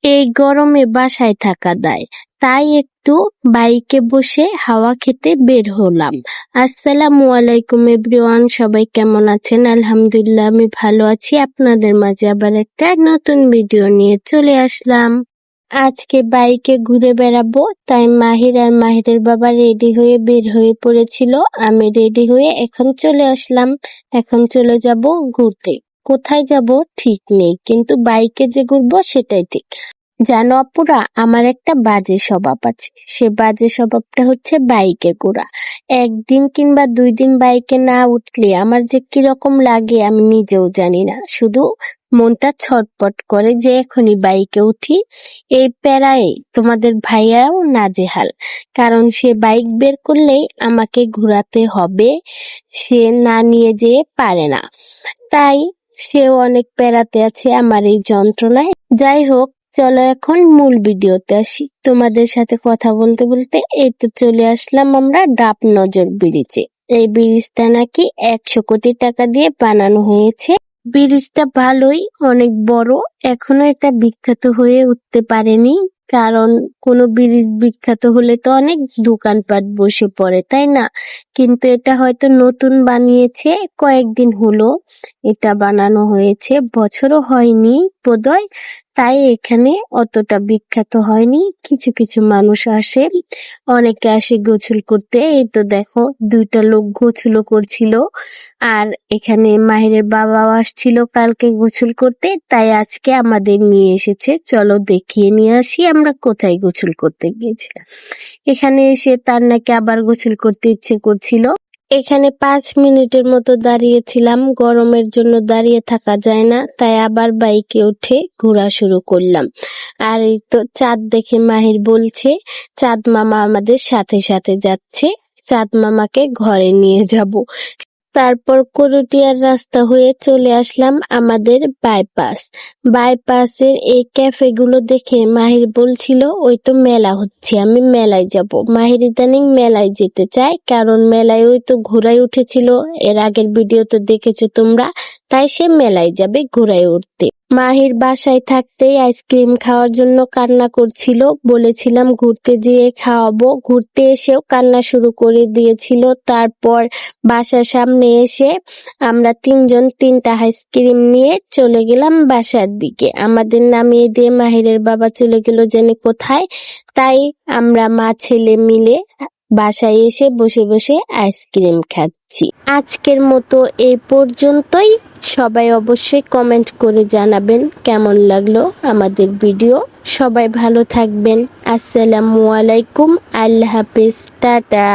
এই গরমে বাসায় থাকা দায়, তাই একটু বাইকে বসে হাওয়া খেতে বের হলাম। আসসালামু আলাইকুম এভরিওয়ান, সবাই কেমন আছেন? আলহামদুলিল্লাহ আমি ভালো আছি। আপনাদের মাঝে আবার একটা নতুন ভিডিও নিয়ে চলে আসলাম। আজকে বাইকে ঘুরে বেড়াবো, তাই মাহির আর মাহিরের বাবা রেডি হয়ে বের হয়ে পড়েছিল। আমি রেডি হয়ে এখন চলে আসলাম। এখন চলে যাব ঘুরতে। কোথায় যাব ঠিক নেই, কিন্তু বাইকে যে ঘুরবো সেটাই ঠিক। জানো আপুরা, আমার একটা বাজে স্বভাব আছে। সে বাজে স্বভাবটা হচ্ছে বাইকে ঘোরা। একদিন কিংবা 2 দিন বাইকে না উঠলে আমার যে কিরকম লাগে আমি নিজেও জানি না। শুধু মনটা ছটপট করে যে এখনই বাইকে উঠি। এই প্যারায় তোমাদের ভাইয়াও নাজেহাল, কারণ সে বাইক বের করলেই আমাকে ঘোরাতে হবে, সে না নিয়ে যেয়ে পারে না। তাই সেও অনেক প্যারাতে আছে আমার এই যন্ত্রণায়। যাই হোক, চলো এখন মূল ভিডিওতে আসি। তোমাদের সাথে কথা বলতে বলতে এই তো চলে আসলাম আমরা ডাব নজর ব্রিজে। এই ব্রিজটা নাকি 100 কোটি টাকা দিয়ে বানানো হয়েছে। ব্রিজটা ভালোই, অনেক বড়। এখনো এটা বিখ্যাত হয়ে উঠতে পারেনি, কারণ কোনো ব্রিজ বিখ্যাত হলে তো অনেক দোকানপাট বসে পড়ে, তাই না? কিন্তু এটা হয়তো নতুন বানিয়েছে, কয়েকদিন হলো এটা বানানো হয়েছে, বছরও হয়নি বোধহয়। তাই এখানে অতটা বিখ্যাত হয়নি। কিছু কিছু মানুষ আসে, অনেকে আসে গোসল করতে। এই তো দেখো 2টা লোক গোসলও করছিল। আর এখানে মাহিরের বাবাও আসছিল কালকে গোসল করতে, তাই আজকে আমাদের নিয়ে এসেছে। চলো দেখিয়ে নিয়ে আসি আমরা কোথায় গোসল করতে গিয়েছিলাম। এখানে এসে তার নাকি আবার গোসল করতে ইচ্ছে করছিল। এখানে 5 মিনিটের মতো দাঁড়িয়েছিলাম, গরমের জন্য দাঁড়িয়ে থাকা যায় না, তাই আবার বাইকে উঠে ঘোরা শুরু করলাম। আর এই তো চাঁদ দেখে মাহির বলছে চাঁদ মামা আমাদের সাথে সাথে যাচ্ছে, চাঁদ মামাকে ঘরে নিয়ে যাব। তারপর করটিয়ার রাস্তা হয়ে চলে আসলাম আমাদের বাইপাসের এই ক্যাফে গুলো দেখে মাহির বলছিল ওই তো মেলা হচ্ছে, আমি মেলায় যাব। মাহির ইদানিং মেলায় যেতে চায়, কারণ মেলায় ওই তো ঘোড়ায় উঠেছিল, এর আগের ভিডিও তো দেখেছো তোমরা। তাই সে মেলায় যাবে ঘোড়ায় উঠতে। মাহির বাসায় থাকতেই আইসক্রিম খাওয়ার জন্য কান্না করছিল, বলেছিলাম ঘুরতে যেয়ে খাওয়াবো, ঘুরতে এসেও কান্না শুরু করে দিয়েছিল। তারপর বাসার সামনে এসে আমরা 3জন 3টা আইসক্রিম নিয়ে চলে গেলাম বাসার দিকে। আমাদের নামিয়ে দিয়ে মাহিরের বাবা চলে গেল জানি কোথায়। তাই আমরা মা ছেলে মিলে বাসায় এসে বসে বসে আইসক্রিম খাচ্ছি। আজকের মতো এই পর্যন্তই। সবাই অবশ্যই কমেন্ট করে জানাবেন কেমন লাগলো আমাদের ভিডিও। সবাই ভালো থাকবেন। আসসালামু আলাইকুম, আল্লাহ হাফেজ, টাটা।